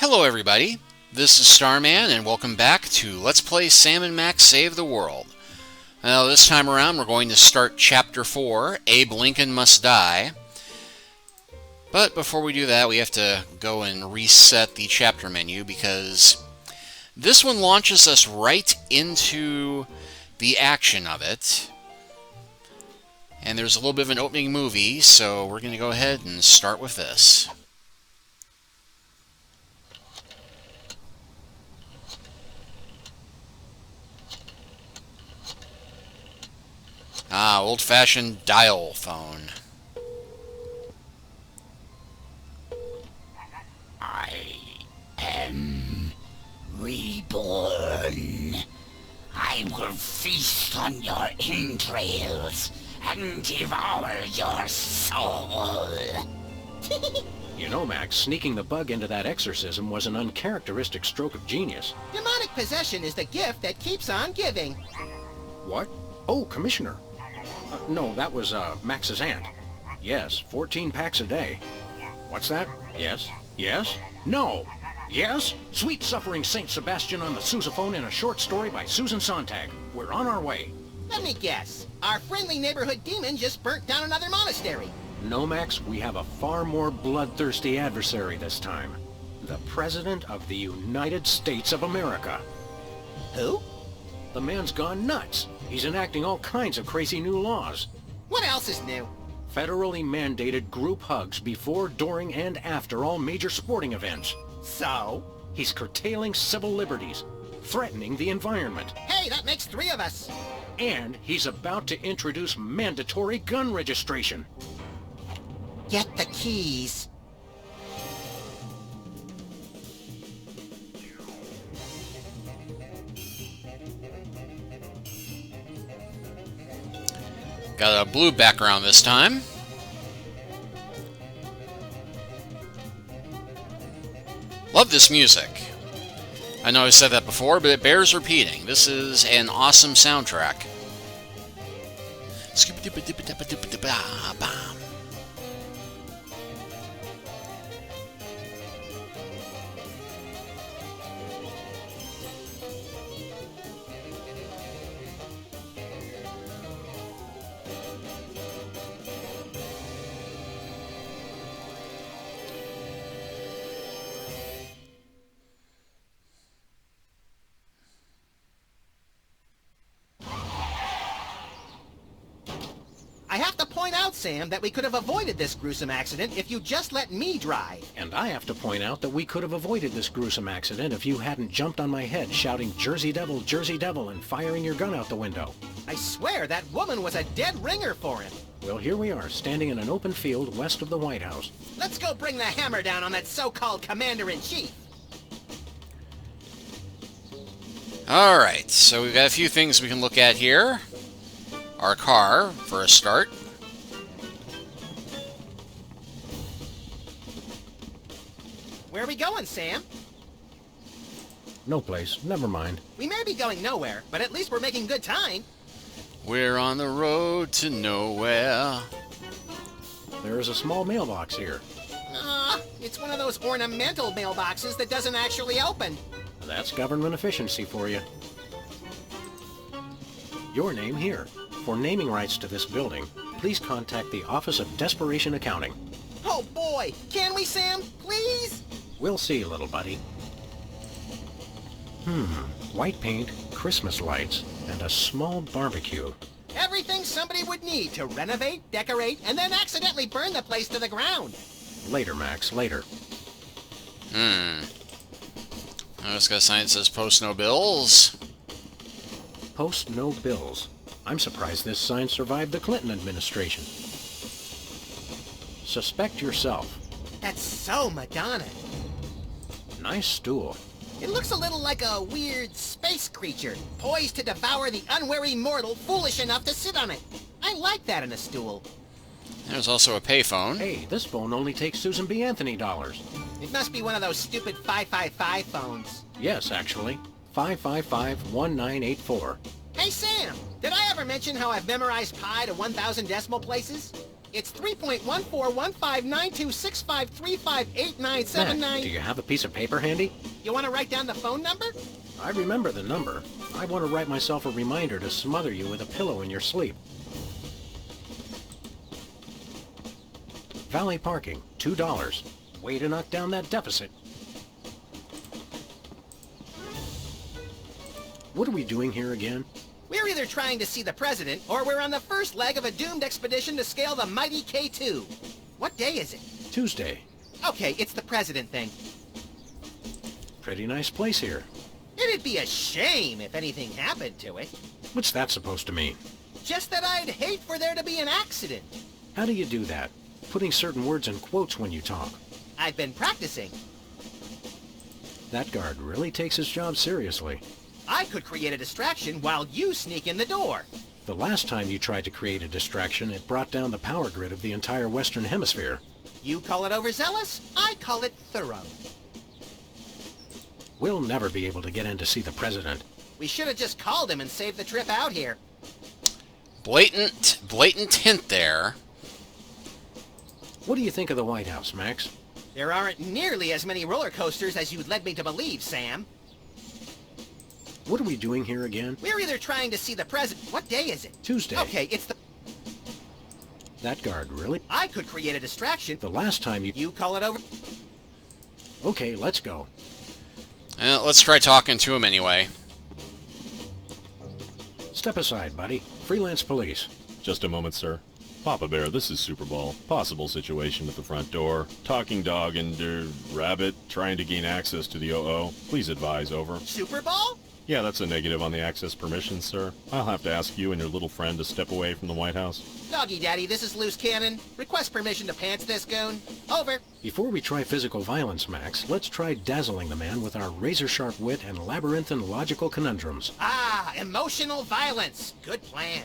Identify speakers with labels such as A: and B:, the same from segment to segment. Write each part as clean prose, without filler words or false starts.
A: Hello everybody, this is Starman and welcome back to Let's Play Sam and Max Save the World. Now this time around we're going to start Chapter 4, Abe Lincoln Must Die. But before we do that we have to go and reset the chapter menu because this one launches us right into the action of it. And there's a little bit of an opening movie, so we're going to go ahead and start with this. Ah, old-fashioned dial phone.
B: I am reborn. I will feast on your entrails and devour your soul.
C: You know, Max, sneaking the bug into that exorcism was an uncharacteristic stroke of genius.
D: Demonic possession is the gift that keeps on giving.
C: What? Oh, Commissioner. No, that was, Max's aunt. Yes, 14 packs a day. What's that? Yes? Yes? No! Yes? Sweet Suffering Saint Sebastian on the sousaphone in a short story by Susan Sontag. We're on our way.
D: Let me guess. Our friendly neighborhood demon just burnt down another monastery.
C: No, Max, we have a far more bloodthirsty adversary this time. The President of the United States of America.
D: Who?
C: The man's gone nuts. He's enacting all kinds of crazy new laws.
D: What else is new?
C: Federally mandated group hugs before, during, and after all major sporting events.
D: So?
C: He's curtailing civil liberties, threatening the environment.
D: Hey, that makes 3 of us.
C: And he's about to introduce mandatory gun registration.
D: Get the keys.
A: Got a blue background this time. Love this music. I know I said that before, but it bears repeating. This is an awesome soundtrack.
D: I have to point out, Sam, that we could have avoided this gruesome accident if you just let me drive.
C: And I have to point out that we could have avoided this gruesome accident if you hadn't jumped on my head shouting Jersey Devil, and firing your gun out the window.
D: I swear that woman was a dead ringer for him.
C: Well, here we are, standing in an open field west of the White House.
D: Let's go bring the hammer down on that so-called commander-in-chief.
A: Alright, so we've got a few things we can look at here. Our car, for a start.
D: Where are we going, Sam?
C: No place. Never mind.
D: We may be going nowhere, but at least we're making good time.
A: We're on the road to nowhere.
C: There is a small mailbox here.
D: It's one of those ornamental mailboxes that doesn't actually open.
C: That's government efficiency for you. Your name here. For naming rights to this building, please contact the Office of Desperation Accounting.
D: Oh boy! Can we, Sam? Please?
C: We'll see, little buddy. White paint, Christmas lights, and a small barbecue.
D: Everything somebody would need to renovate, decorate, and then accidentally burn the place to the ground.
C: Later, Max, later.
A: I just got a sign that says post no bills.
C: Post no bills. I'm surprised this sign survived the Clinton administration. Suspect yourself.
D: That's so Madonna.
C: Nice stool.
D: It looks a little like a weird space creature, poised to devour the unwary mortal foolish enough to sit on it. I like that in a stool.
A: There's also a payphone.
C: Hey, this phone only takes Susan B. Anthony dollars.
D: It must be one of those stupid 555 phones.
C: Yes, actually. 555-1984.
D: Hey, Sam, did I ever mention how I've memorized pi to 1,000 decimal places? It's 3.14159265358979.
C: Mac, do you have a piece of paper handy?
D: You want to write down the phone number?
C: I remember the number. I want to write myself a reminder to smother you with a pillow in your sleep. Valet parking, $2. Way to knock down that deficit. What are we doing here again?
D: We're either trying to see the president, or we're on the first leg of a doomed expedition to scale the mighty K2. What day is it?
C: Tuesday.
D: Okay, it's the president thing.
C: Pretty nice place here.
D: It'd be a shame if anything happened to it.
C: What's that supposed to mean?
D: Just that I'd hate for there to be an accident.
C: How do you do that? Putting certain words in quotes when you talk.
D: I've been practicing.
C: That guard really takes his job seriously.
D: I could create a distraction while you sneak in the door.
C: The last time you tried to create a distraction, it brought down the power grid of the entire Western Hemisphere.
D: You call it overzealous, I call it thorough.
C: We'll never be able to get in to see the president.
D: We should have just called him and saved the trip out here.
A: Blatant hint there.
C: What do you think of the White House, Max?
D: There aren't nearly as many roller coasters as you'd led me to believe, Sam.
C: What are we doing here again?
D: We're either trying to see the president... What day is it?
C: Tuesday.
D: Okay, it's the...
C: That guard really?
D: I could create a distraction.
C: The last time you...
D: You call it over...
C: Okay, let's go.
A: Let's try talking to him anyway.
C: Step aside, buddy. Freelance police.
E: Just a moment, sir. Papa Bear, this is Super Ball. Possible situation at the front door. Talking dog and, rabbit trying to gain access to the OO. Please advise, over.
D: Super Ball?
E: Yeah, that's a negative on the access permissions, sir. I'll have to ask you and your little friend to step away from the White House.
D: Doggy Daddy, this is Loose Cannon. Request permission to pants this goon. Over.
C: Before we try physical violence, Max, let's try dazzling the man with our razor-sharp wit and labyrinthine logical conundrums.
D: Ah, emotional violence. Good plan.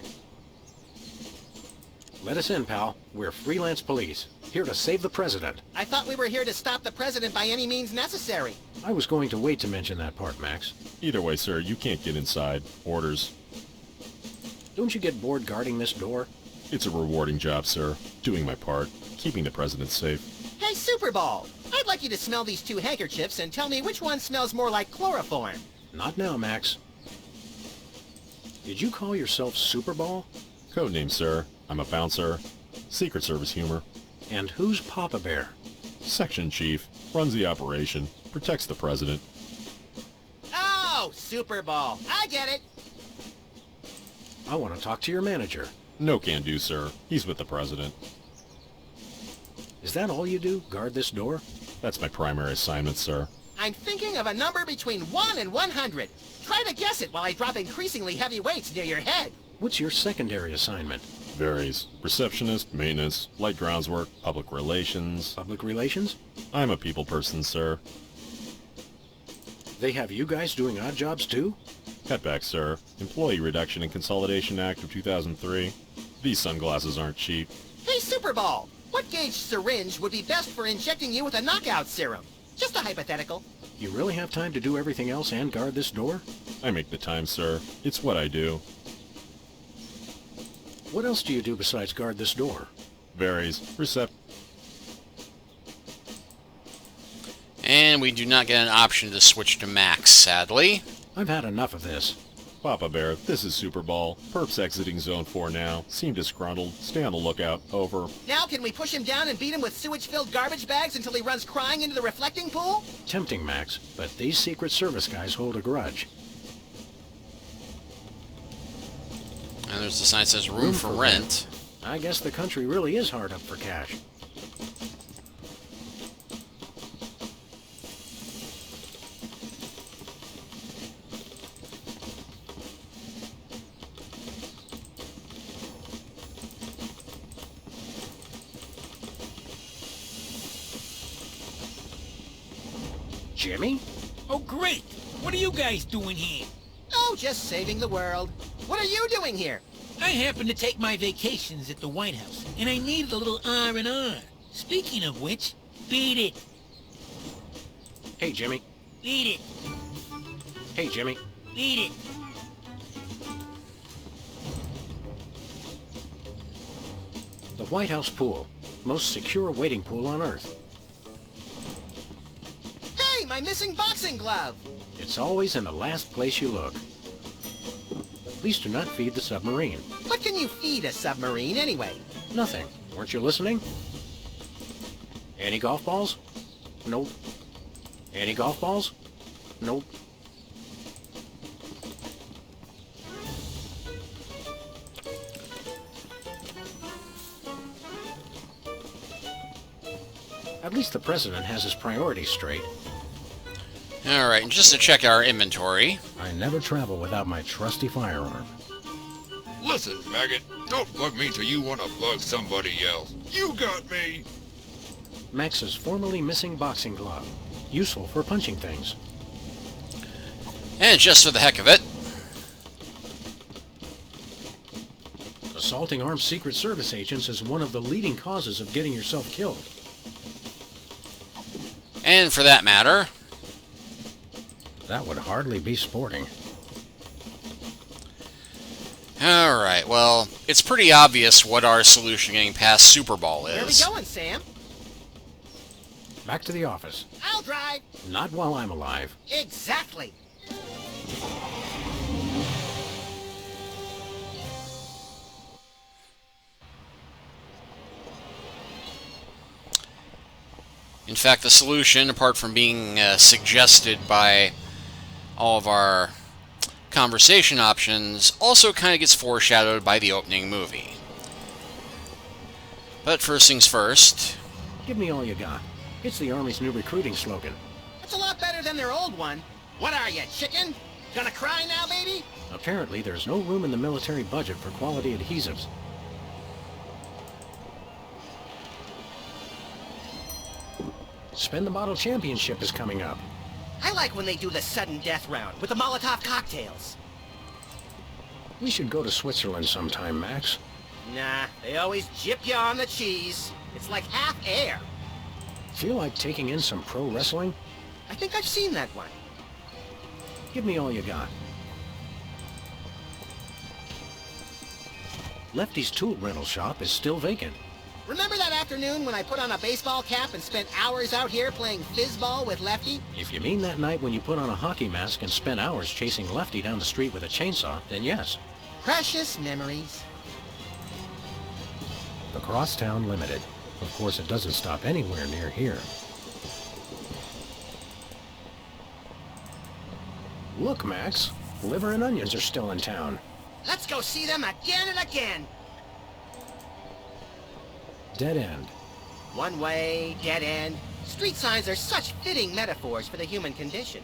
C: Let us in, pal. We're freelance police, here to save the president.
D: I thought we were here to stop the president by any means necessary.
C: I was going to wait to mention that part, Max.
E: Either way, sir, you can't get inside. Orders.
C: Don't you get bored guarding this door?
E: It's a rewarding job, sir. Doing my part. Keeping the president safe.
D: Hey, Super Ball, I'd like you to smell these two handkerchiefs and tell me which one smells more like chloroform.
C: Not now, Max. Did you call yourself Super Ball?
E: Codename, sir. I'm a bouncer. Secret Service humor.
C: And who's Papa Bear?
E: Section chief. Runs the operation. Protects the president.
D: Oh, Super Ball, I get it.
C: I want to talk to your manager.
E: No can do, sir. He's with the president.
C: Is that all you do? Guard this door?
E: That's my primary assignment, sir.
D: I'm thinking of a number between 1 and 100. Try to guess it while I drop increasingly heavy weights near your head.
C: What's your secondary assignment?
E: Varies. Receptionist, maintenance, light groundswork, public relations.
C: Public relations?
E: I'm a people person, sir.
C: They have you guys doing odd jobs too?
E: Cutback, sir. Employee Reduction and Consolidation Act of 2003. These sunglasses aren't cheap.
D: Hey, Super Ball, what gauge syringe would be best for injecting you with a knockout serum? Just a hypothetical.
C: You really have time to do everything else and guard this door?
E: I make the time, sir. It's what I do.
C: What else do you do besides guard this door?
E: Varies.
A: And we do not get an option to switch to Max, sadly.
C: I've had enough of this.
E: Papa Bear, this is Super Ball. Perps exiting Zone 4 now. Seem disgruntled. Stay on the lookout. Over.
D: Now can we push him down and beat him with sewage-filled garbage bags until he runs crying into the reflecting pool?
C: Tempting, Max, but these Secret Service guys hold a grudge.
A: And there's the sign that says room for rent.
C: I guess the country really is hard up for cash. Jimmy?
F: Oh, great! What are you guys doing here?
D: Oh, just saving the world. What are you doing here?
F: I happen to take my vacations at the White House, and I needed a little R&R. Speaking of which, beat it.
C: Hey, Jimmy.
F: Beat it.
C: Hey, Jimmy.
F: Beat it.
C: The White House pool. Most secure waiting pool on Earth.
D: Hey, my missing boxing glove!
C: It's always in the last place you look. Please do not feed the submarine.
D: What can you feed a submarine anyway?
C: Nothing. Weren't you listening? Any golf balls? Nope. Any golf balls? Nope. At least the president has his priorities straight.
A: Alright, and just to check our inventory.
C: I never travel without my trusty firearm.
G: Listen, maggot, don't bug me till you want to bug somebody else. You got me!
C: Max's formerly missing boxing glove. Useful for punching things.
A: And just for the heck of it.
C: Assaulting armed Secret Service agents is one of the leading causes of getting yourself killed.
A: And for that matter,
C: That would hardly be sporting.
A: alright, well, it's pretty obvious what our solution getting past Super Ball
D: Where are we
A: is.
D: going, Sam?
C: Back to the office.
D: I'll drive.
C: Not while I'm alive.
D: Exactly.
A: In fact, the solution, apart from being suggested by all of our conversation options, also kind of gets foreshadowed by the opening movie. But first things first.
C: Give me all you got. It's the Army's new recruiting slogan.
D: That's a lot better than their old one. What are you, chicken? Gonna cry now, baby?
C: Apparently, there's no room in the military budget for quality adhesives. Spin the Bottle Championship is coming up.
D: I like when they do the sudden death round with the Molotov cocktails.
C: We should go to Switzerland sometime, Max.
D: Nah, they always jip you on the cheese. It's like half air.
C: Feel like taking in some pro wrestling?
D: I think I've seen that one.
C: Give me all you got. Lefty's tool rental shop is still vacant.
D: Remember that afternoon when I put on a baseball cap and spent hours out here playing fizzball with Lefty?
C: If you mean that night when you put on a hockey mask and spent hours chasing Lefty down the street with a chainsaw, then yes.
D: Precious memories.
C: The Crosstown Limited. Of course, it doesn't stop anywhere near here. Look, Max. Liver and onions are still in town.
D: Let's go see them again and again.
C: Dead end.
D: One way, dead end. Street signs are such fitting metaphors for the human condition.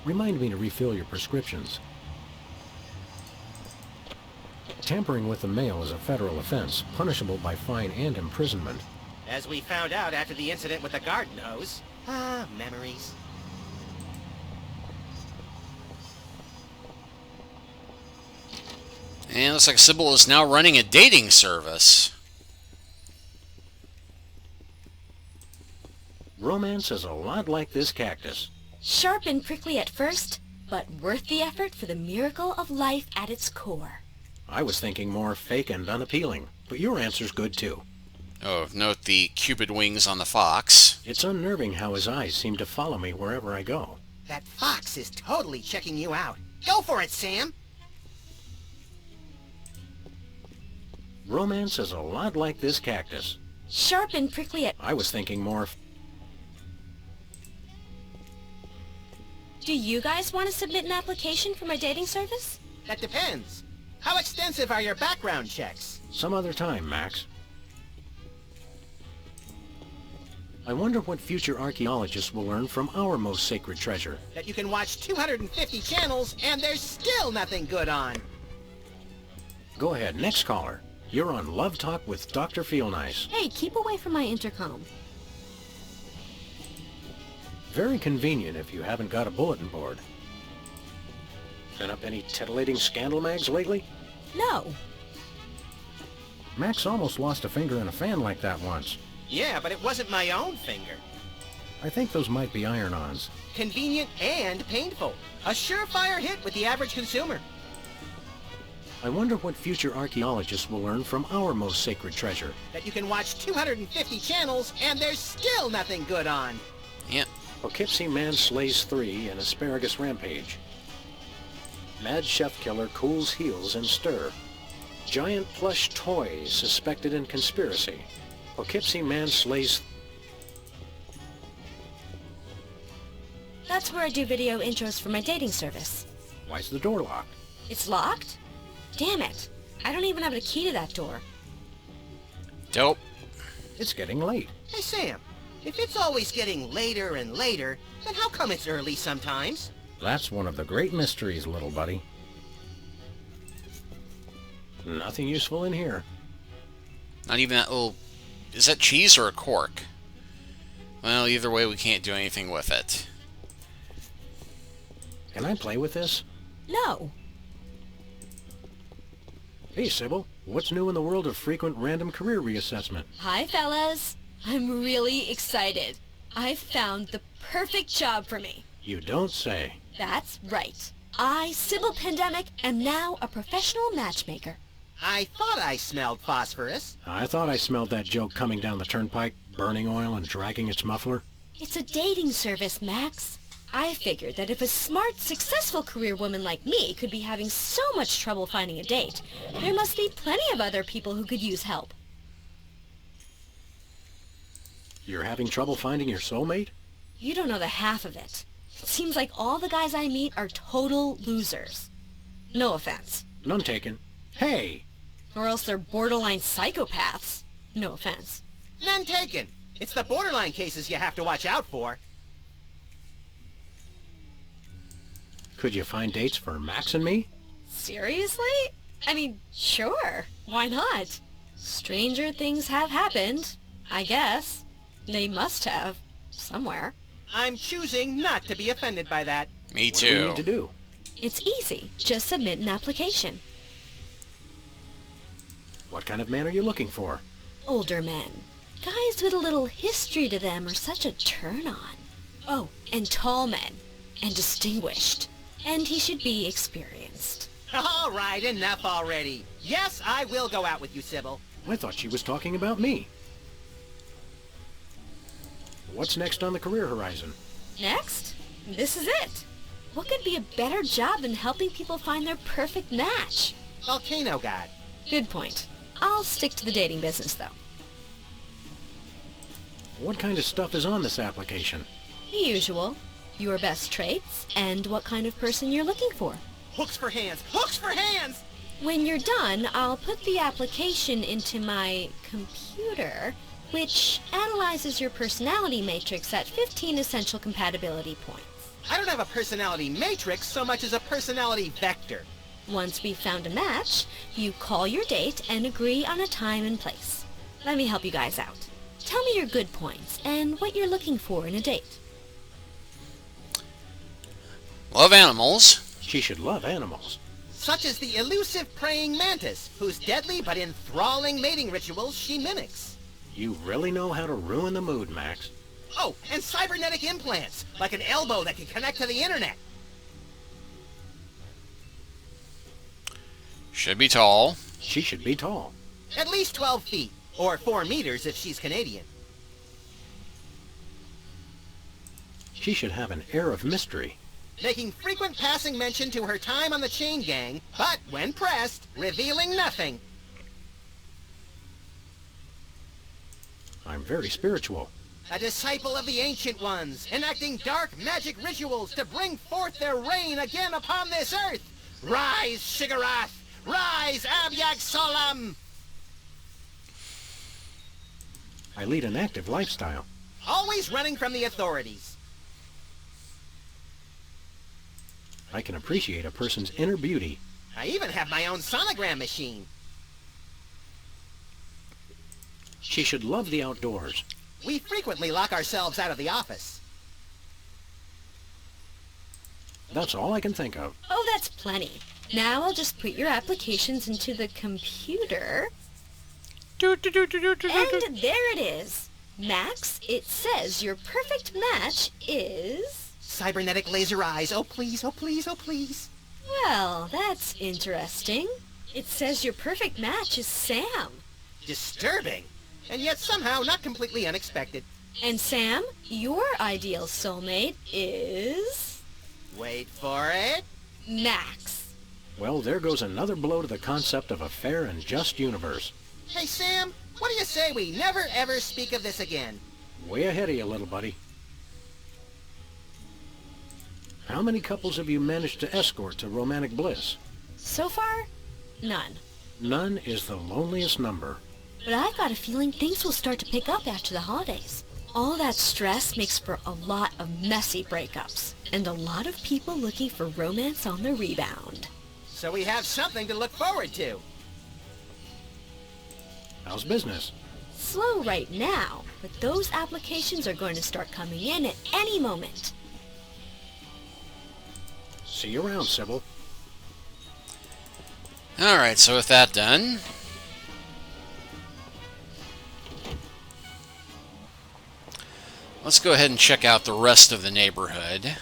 C: Remind me to refill your prescriptions. Tampering with the mail is a federal offense, punishable by fine and imprisonment.
D: As we found out after the incident with the garden hose. Ah, memories.
A: And it looks like Sybil is now running a dating service.
C: Romance is a lot like this cactus.
H: Sharp and prickly at first, but worth the effort for the miracle of life at its core.
C: I was thinking more fake and unappealing, but your answer's good too.
A: Oh, note the cupid wings on the fox.
C: It's unnerving how his eyes seem to follow me wherever I go.
D: That fox is totally checking you out. Go for it, Sam.
C: Romance is a lot like this cactus.
H: Sharp and prickly at...
C: I was thinking more...
H: Do you guys want to submit an application for my dating service?
D: That depends. How extensive are your background checks?
C: Some other time, Max. I wonder what future archaeologists will learn from our most sacred treasure.
D: That you can watch 250 channels and there's still nothing good on.
C: Go ahead, next caller. You're on Love Talk with Dr. Feelnice.
H: Hey, keep away from my intercom.
C: Very convenient if you haven't got a bulletin board. Been up any titillating scandal mags lately?
H: No.
C: Max almost lost a finger in a fan like that once.
D: Yeah, but it wasn't my own finger.
C: I think those might be iron-ons.
D: Convenient and painful. A surefire hit with the average consumer.
C: I wonder what future archaeologists will learn from our most sacred treasure.
D: That you can watch 250 channels and there's still nothing good on.
A: Yep.
C: Poughkeepsie Man slays 3 in asparagus rampage. Mad chef killer cools heels in stir. Giant plush toy suspected in conspiracy. Poughkeepsie Man slays...
H: That's where I do video intros for my dating service.
C: Why's the door locked?
H: It's locked? Damn it. I don't even have a key to that door.
A: Dope.
C: It's getting late.
D: Hey, Sam, if it's always getting later and later, then how come it's early sometimes?
C: That's one of the great mysteries, little buddy. Nothing useful in here.
A: Not even that little... Is that cheese or a cork? Well, either way, we can't do anything with it.
C: Can I play with this?
H: No.
C: Hey, Sybil. What's new in the world of frequent random career reassessment?
H: Hi, fellas. I'm really excited. I've found the perfect job for me.
C: You don't say.
H: That's right. I, Sybil Pandemic, am now a professional matchmaker.
D: I thought I smelled phosphorus.
C: I thought I smelled that joke coming down the turnpike, burning oil and dragging its muffler.
H: It's a dating service, Max. I figured that if a smart, successful career woman like me could be having so much trouble finding a date, there must be plenty of other people who could use help.
C: You're having trouble finding your soulmate?
H: You don't know the half of it. It seems like all the guys I meet are total losers. No offense.
C: None taken. Hey!
H: Or else they're borderline psychopaths. No offense.
D: None taken. It's the borderline cases you have to watch out for.
C: Could you find dates for Max and me?
H: Seriously? I mean, sure. Why not? Stranger things have happened, I guess. They must have. Somewhere.
D: I'm choosing not to be offended by that.
A: Me
C: What do we
A: too.
C: need to do?
H: It's easy. Just submit an application.
C: What kind of man are you looking for?
H: Older men. Guys with a little history to them are such a turn-on. Oh, and tall men. And distinguished. And he should be experienced.
D: All right, enough already. Yes, I will go out with you, Sybil.
C: I thought she was talking about me. What's next on the career horizon?
H: Next? This is it. What could be a better job than helping people find their perfect match?
D: Volcano God.
H: Good point. I'll stick to the dating business, though.
C: What kind of stuff is on this application?
H: The usual. Your best traits, and what kind of person you're looking for.
D: Hooks for hands! Hooks for hands!
H: When you're done, I'll put the application into my computer, which analyzes your personality matrix at 15 essential compatibility points.
D: I don't have a personality matrix so much as a personality vector.
H: Once we've found a match, you call your date and agree on a time and place. Let me help you guys out. Tell me your good points and what you're looking for in a date.
A: Love animals.
C: She should love animals.
D: Such as the elusive praying mantis, whose deadly but enthralling mating rituals she mimics.
C: You really know how to ruin the mood, Max.
D: Oh, and cybernetic implants, like an elbow that can connect to the internet.
A: Should be tall.
C: She should be tall.
D: At least 12 feet, or 4 meters if she's Canadian.
C: She should have an air of mystery.
D: Making frequent passing mention to her time on the chain gang, but when pressed, revealing nothing.
C: I'm very spiritual.
D: A disciple of the Ancient Ones, enacting dark magic rituals to bring forth their reign again upon this earth. Rise, Shiggarath! Rise, Abyag Solam!
C: I lead an active lifestyle.
D: Always running from the authorities.
C: I can appreciate a person's inner beauty.
D: I even have my own sonogram machine.
C: She should love the outdoors.
D: We frequently lock ourselves out of the office.
C: That's all I can think of.
H: Oh, that's plenty. Now I'll just put your applications into the computer. And there it is. Max, it says your perfect match is...
D: Cybernetic laser eyes. Oh, please, oh, please, oh, please.
H: Well, that's interesting. It says your perfect match is Sam.
D: Disturbing, and yet somehow not completely unexpected.
H: And Sam, your ideal soulmate is...
D: Wait for it.
H: Max.
C: Well, there goes another blow to the concept of a fair and just universe.
D: Hey, Sam, what do you say we never ever speak of this again?
C: Way ahead of you, little buddy. How many couples have you managed to escort to romantic bliss?
H: So far, none.
C: None is the loneliest number.
H: But I've got a feeling things will start to pick up after the holidays. All that stress makes for a lot of messy breakups, and a lot of people looking for romance on the rebound.
D: So we have something to look forward to.
C: How's business?
H: Slow right now, but those applications are going to start coming in at any moment.
C: See you around, Sybil.
A: Alright, so with that done, let's go ahead and check out the rest of the neighborhood.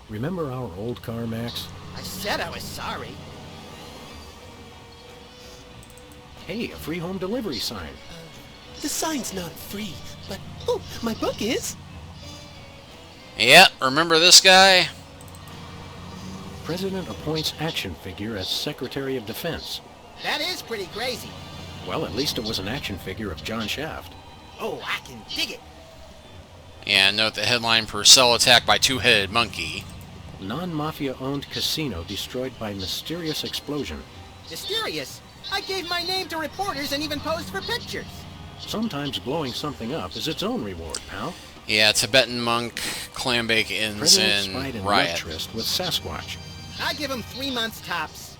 C: Remember our old car, Max?
D: I said I was sorry.
C: Hey, a free home delivery sign.
I: The sign's not free, but oh, my book is.
A: Yeah, remember this guy?
C: President appoints action figure as Secretary of Defense.
D: That is pretty crazy.
C: Well, at least it was an action figure of John Shaft.
D: Oh, I can dig it.
A: And note the headline: Purcell attacked by two-headed monkey.
C: Non-mafia-owned casino destroyed by mysterious explosion.
D: Mysterious? I gave my name to reporters and even posed for pictures.
C: Sometimes blowing something up is its own reward, pal.
A: Yeah, Tibetan monk clambake ends
C: President
A: in
C: spied in
A: riot.
C: love tryst with Sasquatch.
D: I give him 3 months tops.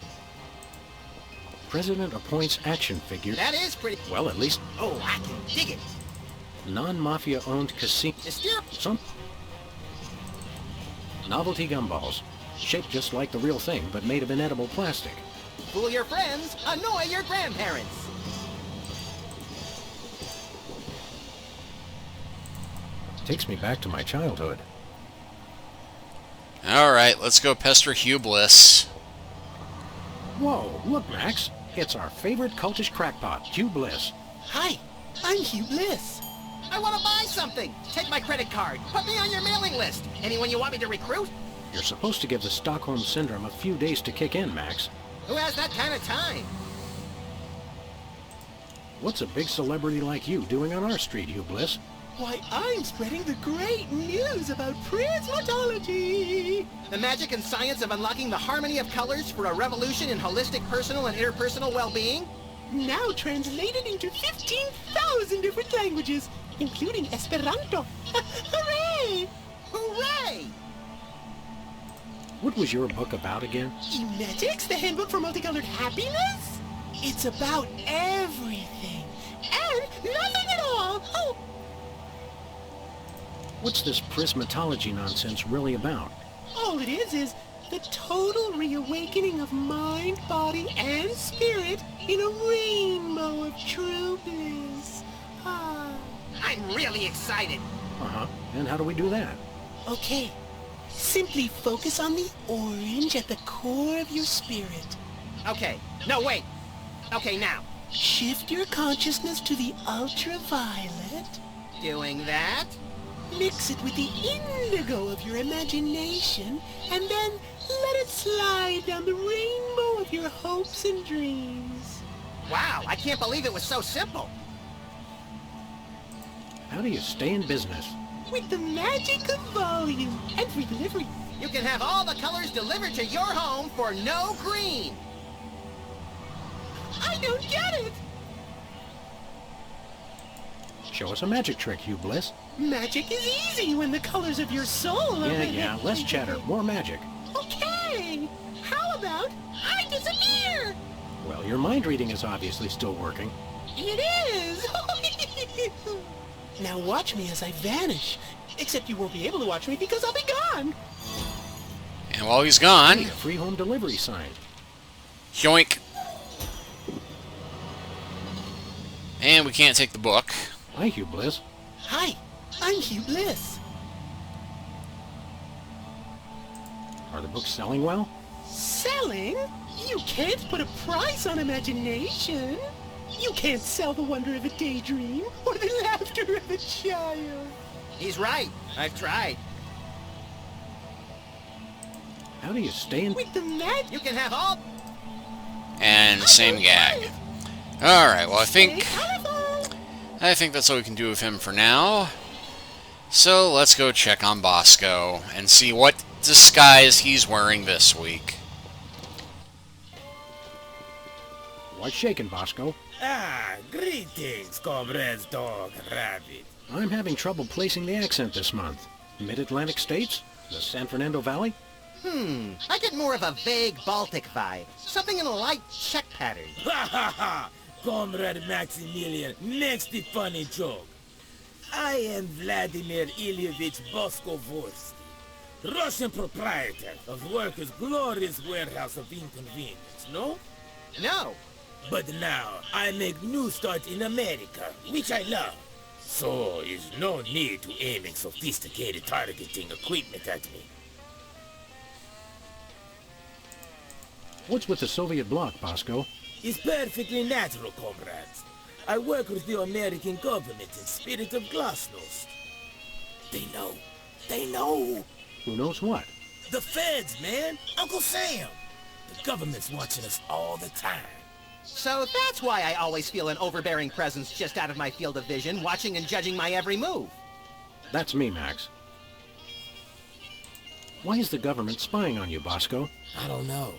C: President appoints action figure.
D: That is pretty...
C: Well, at least
D: Oh, I can dig it.
C: non-mafia-owned casino. Some novelty gumballs, shaped just like the real thing, but made of inedible plastic.
D: Fool your friends, annoy your grandparents.
C: Takes me back to my childhood.
A: Alright, let's go pester Hugh Bliss.
C: Whoa, look, Max. It's our favorite cultish crackpot, Hugh Bliss.
I: Hi, I'm Hugh Bliss.
D: I want to buy something. Take my credit card. Put me on your mailing list. Anyone you want me to recruit?
C: You're supposed to give the Stockholm Syndrome a few days to kick in, Max.
D: Who has that kind of time?
C: What's a big celebrity like you doing on our street, Hugh Bliss?
I: Why, I'm spreading the great news about prismatology.
D: The magic and science of unlocking the harmony of colors for a revolution in holistic personal and interpersonal well-being?
I: Now translated into 15,000 different languages, including Esperanto. Hooray!
D: Hooray!
C: What was your book about again?
I: Emetics, the handbook for multicolored happiness? It's about everything and nothing at all. Oh.
C: What's this prismatology nonsense really about?
I: All it is the total reawakening of mind, body, and spirit in a rainbow of true bliss. Ah.
D: I'm really excited.
C: Uh-huh. And how do we do that?
I: Okay. Simply focus on the orange at the core of your spirit.
D: Okay. No, wait. Okay, now.
I: Shift your consciousness to the ultraviolet.
D: Doing that?
I: Mix it with the indigo of your imagination, and then let it slide down the rainbow of your hopes and dreams.
D: Wow, I can't believe it was so simple.
C: How do you stay in business?
I: With the magic of volume and free delivery.
D: You can have all the colors delivered to your home for no green.
I: I don't get it.
C: Show us a magic trick, Hugh Bliss.
I: Magic is easy when the colors of your soul are...
C: Yeah, less chatter, more magic.
I: Okay. How about I disappear?
C: Well, your mind reading is obviously still working.
I: It is. Now watch me as I vanish. Except you won't be able to watch me because I'll be gone.
A: And while he's gone,
C: Hey, a free home delivery sign.
A: yoink. And we can't take the book.
C: Hi, Hugh Bliss.
I: Hi, I'm Hugh Bliss.
C: Are the books selling well?
I: Selling? You can't put a price on imagination. You can't sell the wonder of a daydream or the laughter of a child.
D: He's right. I've tried.
C: How do you stay in...
I: With the magic...
D: You can have all...
A: And same gag. Alright, well I think that's all we can do with him for now. So let's go check on Bosco and see what disguise he's wearing this week.
C: What's shaking, Bosco?
J: Ah, greetings, comrades dog and rabbit.
C: I'm having trouble placing the accent this month. Mid-Atlantic states? The San Fernando Valley?
D: I get more of a vague Baltic vibe. Something in a light Czech pattern.
J: Ha ha ha! Comrade Maximilian makes the funny joke. I am Vladimir Ilyevich Bosco, Russian proprietor of Workers' Glorious Warehouse of Inconvenience, no?
D: No.
J: But now, I make new start in America, which I love. So, is no need to aiming sophisticated targeting equipment at me.
C: What's with the Soviet bloc, Bosco?
J: It's perfectly natural, comrades. I work with the American government in spirit of glasnost. They know. They know.
C: Who knows what?
J: The feds, man. Uncle Sam. The government's watching us all the time.
D: So that's why I always feel an overbearing presence just out of my field of vision, watching and judging my every move.
C: That's me, Max. Why is the government spying on you, Bosco?
J: I don't know.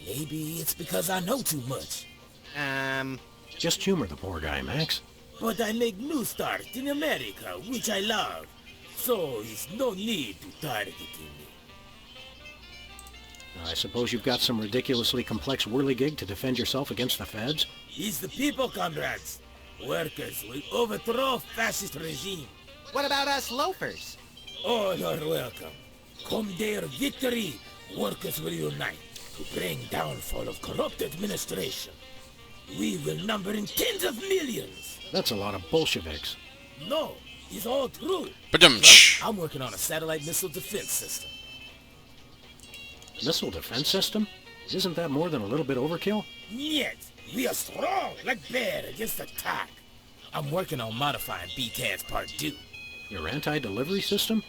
J: Maybe it's because I know too much.
C: Just humor the poor guy, Max.
J: But I make new start in America, which I love. So it's no need to target me.
C: I suppose you've got some ridiculously complex whirligig to defend yourself against the feds?
J: It's the people, comrades. Workers will overthrow fascist regime.
D: What about us loafers?
J: All are welcome. Come their victory, workers will unite to bring downfall of corrupt administration. We will number in tens of millions.
C: That's a lot of Bolsheviks.
J: No, it's all true.
A: Ba-dum-tsh.
J: I'm working on a satellite missile defense system.
C: Missile defense system? Isn't that more than a little bit overkill?
J: Yet, we are strong like bear against attack. I'm working on modifying BCAD's Part 2.
C: Your anti-delivery system?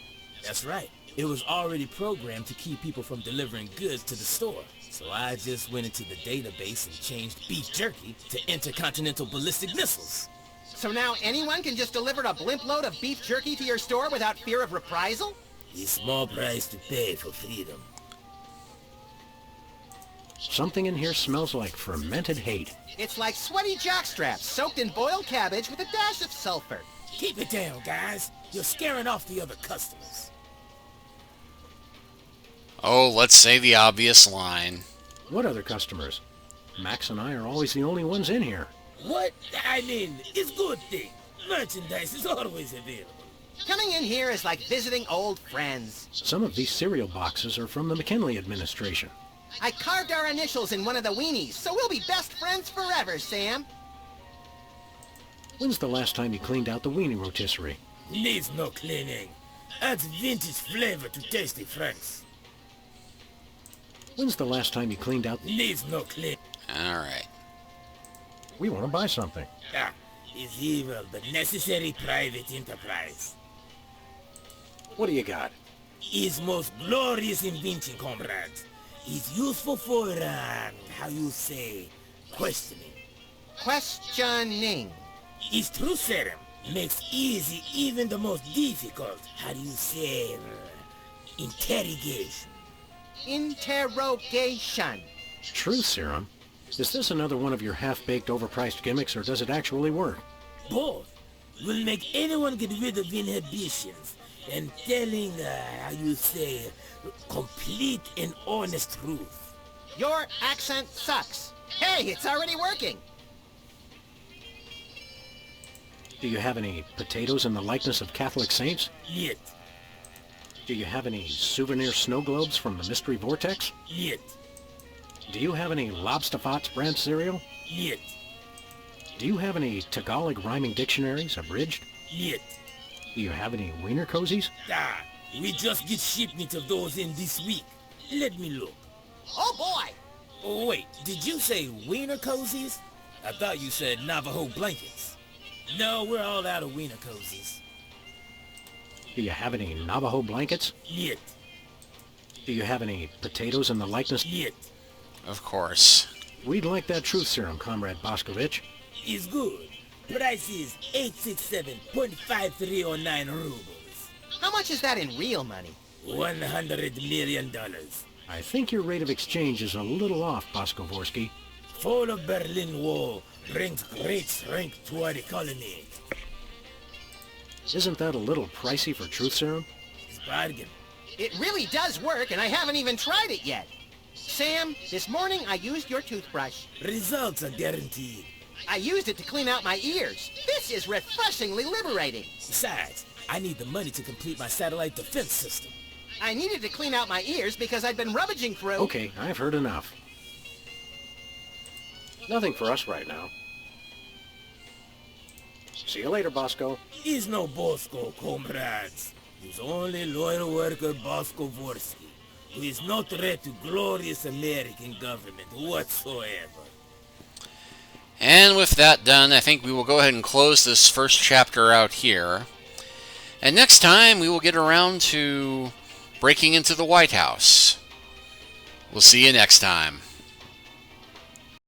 J: That's right. It was already programmed to keep people from delivering goods to the store. So I just went into the database and changed beef jerky to intercontinental ballistic missiles.
D: So now anyone can just deliver a blimp load of beef jerky to your store without fear of reprisal?
J: A small price to pay for freedom.
C: Something in here smells like fermented hate.
D: It's like sweaty jockstraps soaked in boiled cabbage with a dash of sulfur.
J: Keep it down, guys. You're scaring off the other customers.
A: Oh, let's say the obvious line.
C: What other customers? Max and I are always the only ones in here.
J: What? I mean, it's a good thing. Merchandise is always available.
D: Coming in here is like visiting old friends.
C: Some of these cereal boxes are from the McKinley administration.
D: I carved our initials in one of the weenies, so we'll be best friends forever, Sam.
C: When's the last time you cleaned out the weenie rotisserie?
J: Needs no cleaning. Adds vintage flavor to tasty friends.
C: When's the last time you cleaned out...
J: Needs no clean.
A: Alright.
C: We want to buy something.
J: Ah, it's evil, but necessary private enterprise.
C: What do you got?
J: His most glorious invention, comrades. Is useful for, how you say, questioning.
D: Questioning.
J: His true serum makes easy even the most difficult, how do you say, interrogation.
D: Interrogation.
C: Truth serum? Is this another one of your half-baked, overpriced gimmicks, or does it actually work?
J: Both will make anyone get rid of inhibitions and telling, how you say, complete and honest truth.
D: Your accent sucks. Hey, it's already working.
C: Do you have any potatoes in the likeness of Catholic saints?
J: Yet.
C: Do you have any souvenir snow globes from the Mystery Vortex?
J: Yet.
C: Do you have any Lobsterfots brand cereal?
J: Yet.
C: Do you have any Tagalog rhyming dictionaries, abridged?
J: Yet.
C: Do you have any wiener cozies?
J: Ah, we just get shipment of those in this week. Let me look.
D: Oh boy!
J: Oh, wait, did you say wiener cozies? I thought you said Navajo blankets. No, we're all out of wiener cozies.
C: Do you have any Navajo blankets?
J: Yet.
C: Do you have any potatoes in the likeness?
J: Yet.
A: Of course.
C: We'd like that truth serum, Comrade Boscovich.
J: Is good. Price is 867.5309 rubles.
D: How much is that in real money?
J: $100 million.
C: I think your rate of exchange is a little off, Boscovorsky.
J: Fall of Berlin Wall brings great strength to our economy.
C: Isn't that a little pricey for truth serum?
J: It's bargain.
D: It really does work, and I haven't even tried it yet. Sam, this morning I used your toothbrush.
J: Results are guaranteed.
D: I used it to clean out my ears. This is refreshingly liberating.
J: Besides, I need the money to complete my satellite defense system.
D: I needed to clean out my ears because I'd been rummaging through...
C: Okay, I've heard enough. Nothing for us right now. See you later, Bosco.
J: He's no Bosco, comrades. He's only loyal worker Bosco Vorsky, who is no threat to glorious American government whatsoever.
A: And with that done, I think we will go ahead and close this first chapter out here. And next time, we will get around to breaking into the White House. We'll see you next time.